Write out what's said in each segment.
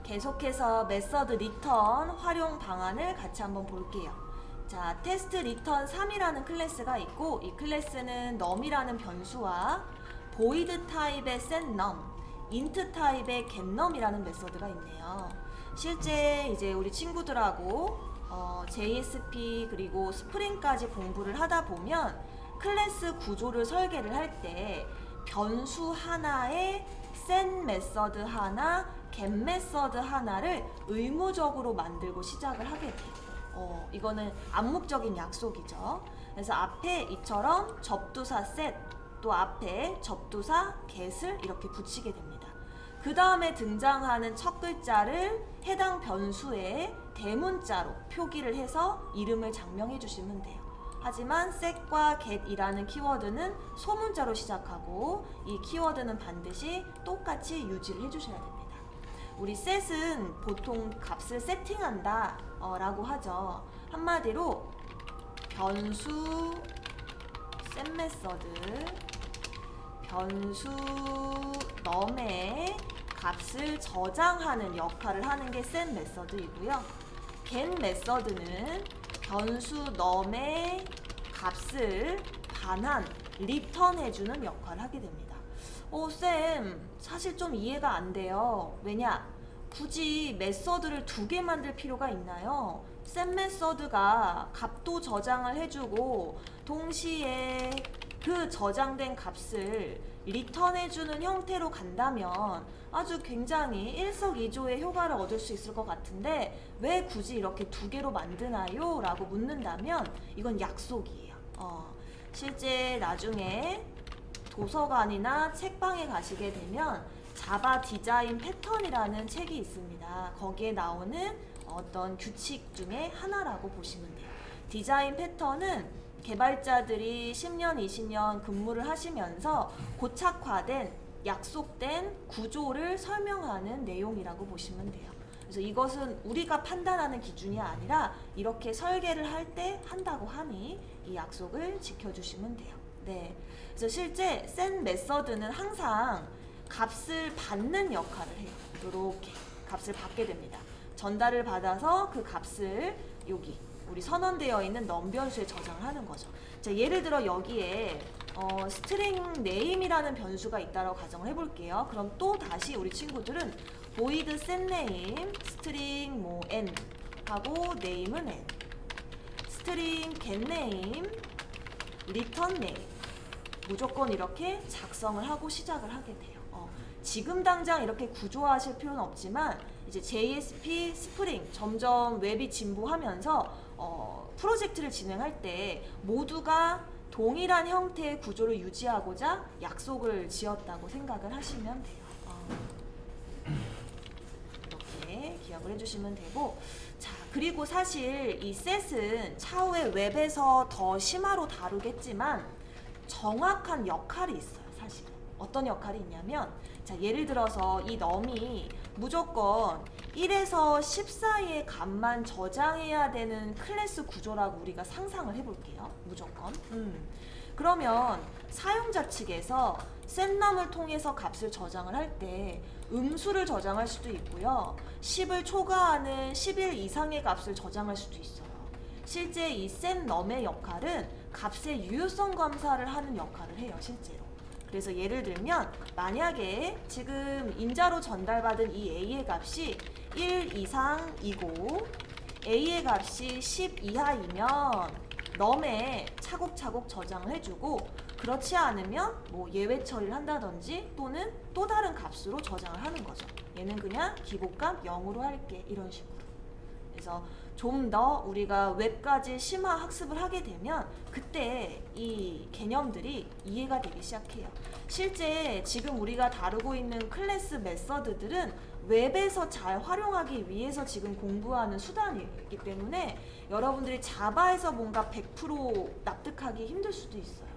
계속해서 메서드 리턴 활용 방안을 같이 한번 볼게요. 자, 테스트 리턴 3이라는 클래스가 있고 이 클래스는 num이라는 변수와 void 타입의 setNum, int 타입의 getNum이라는 메서드가 있네요. 실제 이제 우리 친구들하고 JSP 그리고 스프링까지 공부를 하다 보면 클래스 구조를 설계를 할 때 변수 하나에 set 메서드 하나, get 메서드 하나를 의무적으로 만들고 시작을 하게 돼요. 이거는 암묵적인 약속이죠. 그래서 앞에 이처럼 접두사 set 또 앞에 접두사 get을 이렇게 붙이게 됩니다. 그 다음에 등장하는 첫 글자를 해당 변수의 대문자로 표기를 해서 이름을 장명해 주시면 돼요. 하지만 set과 get이라는 키워드는 소문자로 시작하고 이 키워드는 반드시 똑같이 유지를 해주셔야 됩니다. 우리 set은 보통 값을 세팅한다 라고 하죠. 한마디로 변수 set 메서드, 변수 num의 값을 저장하는 역할을 하는 게 set 메서드이고요. get 메서드는 변수 num의 값을 반환, 리턴해주는 역할을 하게 됩니다. 쌤, 사실 좀 이해가 안 돼요. 왜냐? 굳이 메서드를 2개 만들 필요가 있나요? set 메서드가 값도 저장을 해주고 동시에 그 저장된 값을 리턴해주는 형태로 간다면 아주 굉장히 일석이조의 효과를 얻을 수 있을 것 같은데 왜 굳이 이렇게 2개로 만드나요? 라고 묻는다면 이건 약속이에요. 실제 나중에 도서관이나 책방에 가시게 되면 자바 디자인 패턴이라는 책이 있습니다. 거기에 나오는 어떤 규칙 중에 하나라고 보시면 돼요. 디자인 패턴은 개발자들이 10년, 20년 근무를 하시면서 고착화된, 약속된 구조를 설명하는 내용이라고 보시면 돼요. 그래서 이것은 우리가 판단하는 기준이 아니라 이렇게 설계를 할 때 한다고 하니 이 약속을 지켜주시면 돼요. 네. 그래서 실제 set 메서드는 항상 값을 받는 역할을 해요. 이렇게 값을 받게 됩니다. 전달을 받아서 그 값을 여기 우리 선언되어 있는 num 변수에 저장하는 거죠. 자, 예를 들어 여기에 string name이라는 변수가 있다고 가정을 해볼게요. 그럼 또 다시 우리 친구들은 void set name, string 뭐 n 하고 name은 n, string get name, return name 무조건 이렇게 작성을 하고 시작을 하게 돼요. 지금 당장 이렇게 구조화하실 필요는 없지만 이제 JSP, 스프링 점점 웹이 진보하면서 프로젝트를 진행할 때 모두가 동일한 형태의 구조를 유지하고자 약속을 지었다고 생각을 하시면 돼요. 이렇게 기억을 해주시면 되고, 자, 그리고 사실 이 set은 차후에 웹에서 더 심화로 다루겠지만 정확한 역할이 있어요. 사실 어떤 역할이 있냐면, 자, 예를 들어서 이 num이 무조건 1에서 10 사이의 값만 저장해야 되는 클래스 구조라고 우리가 상상을 해볼게요. 무조건. 그러면 사용자 측에서 setNum을 통해서 값을 저장을 할 때 음수를 저장할 수도 있고요. 10을 초과하는 11 이상의 값을 저장할 수도 있어요. 실제 이 setNum의 역할은 값의 유효성 검사를 하는 역할을 해요. 실제로. 그래서 예를 들면 만약에 지금 인자로 전달받은 이 a의 값이 1 이상이고 a의 값이 10 이하이면 num에 차곡차곡 저장을 해주고, 그렇지 않으면 뭐 예외 처리를 한다든지 또는 또 다른 값으로 저장을 하는 거죠. 얘는 그냥 기본값 0으로 할게, 이런 식으로. 그래서 좀 더 우리가 웹까지 심화 학습을 하게 되면 그때 이 개념들이 이해가 되기 시작해요. 실제 지금 우리가 다루고 있는 클래스 메서드들은 웹에서 잘 활용하기 위해서 지금 공부하는 수단이기 때문에 여러분들이 자바에서 뭔가 100% 납득하기 힘들 수도 있어요.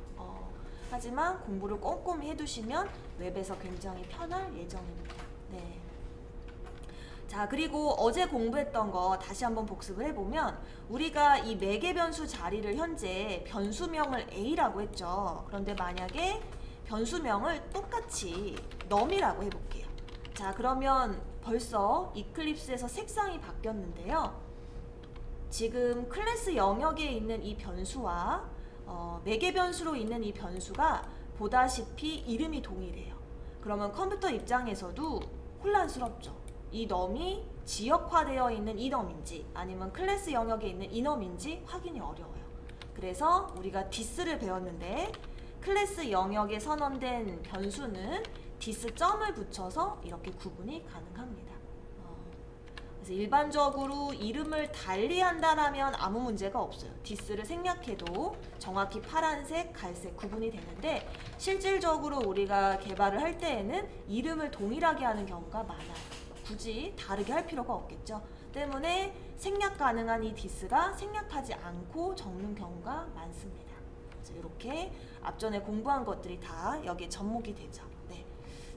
하지만 공부를 꼼꼼히 해두시면 웹에서 굉장히 편할 예정입니다. 네. 자, 그리고 어제 공부했던 거 다시 한번 복습을 해보면 우리가 이 매개 변수 자리를 현재 변수명을 a라고 했죠. 그런데 만약에 변수명을 똑같이 num이라고 해볼게요. 자, 그러면 벌써 이클립스에서 색상이 바뀌었는데요. 지금 클래스 영역에 있는 이 변수와 매개 변수로 있는 이 변수가 보다시피 이름이 동일해요. 그러면 컴퓨터 입장에서도 혼란스럽죠. 이 놈이 지역화되어 있는 이 놈인지 아니면 클래스 영역에 있는 이 놈인지 확인이 어려워요. 그래서 우리가 this를 배웠는데 클래스 영역에 선언된 변수는 this 점을 붙여서 이렇게 구분이 가능합니다. 그래서 일반적으로 이름을 달리한다라면 아무 문제가 없어요. this를 생략해도 정확히 파란색, 갈색 구분이 되는데 실질적으로 우리가 개발을 할 때에는 이름을 동일하게 하는 경우가 많아요. 굳이 다르게 할 필요가 없겠죠. 때문에 생략 가능한 이 this가 생략하지 않고 적는 경우가 많습니다. 그래서 이렇게 앞전에 공부한 것들이 다 여기에 접목이 되죠. 네.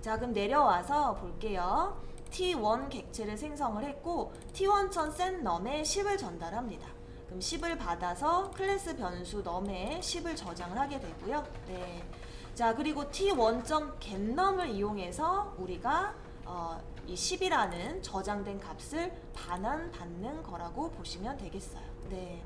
자, 그럼 내려와서 볼게요. T1 객체를 생성을 했고 T1천 set num에 10을 전달합니다. 그럼 10을 받아서 클래스 변수 num에 10을 저장을 하게 되고요. 네. 자, 그리고 T1.getNum을 이용해서 우리가 이 10이라는 저장된 값을 반환받는 거라고 보시면 되겠어요. 네.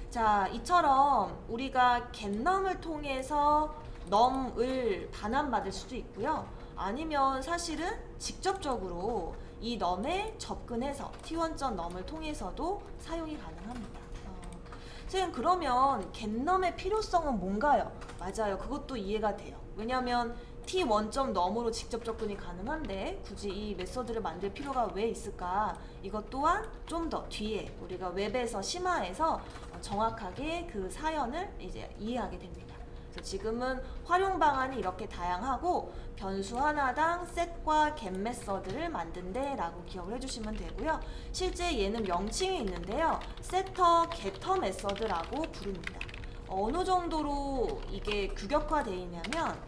자, 이처럼 우리가 getNum을 통해서 num을 반환받을 수도 있고요. 아니면 사실은 직접적으로 이 num에 접근해서 t1.num을 통해서도 사용이 가능합니다. 선생님, 그러면 getNum의 필요성은 뭔가요? 맞아요. 그것도 이해가 돼요. 왜냐하면 t1.num으로 직접 접근이 가능한데 굳이 이 메서드를 만들 필요가 왜 있을까? 이것 또한 좀 더 뒤에 우리가 웹에서 심화해서 정확하게 그 사연을 이제 이해하게 됩니다. 그래서 지금은 활용 방안이 이렇게 다양하고 변수 하나당 set과 get 메서드를 만든대 라고 기억을 해주시면 되고요. 실제 얘는 명칭이 있는데요. setter, getter 메서드라고 부릅니다. 어느 정도로 이게 규격화되어 있냐면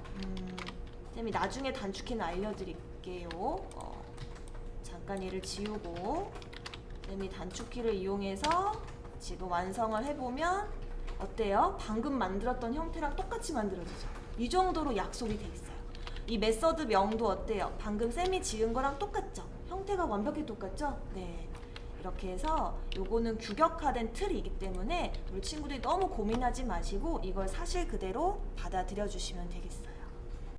쌤이 나중에 단축키는 알려드릴게요. 잠깐 얘를 지우고 쌤이 단축키를 이용해서 지금 완성을 해보면 어때요? 방금 만들었던 형태랑 똑같이 만들어지죠. 이 정도로 약속이 돼 있어요. 이 메서드 명도 어때요? 방금 쌤이 지은 거랑 똑같죠? 형태가 완벽히 똑같죠? 네. 이렇게 해서 요거는 규격화된 틀이기 때문에 우리 친구들이 너무 고민하지 마시고 이걸 사실 그대로 받아들여 주시면 되겠어요.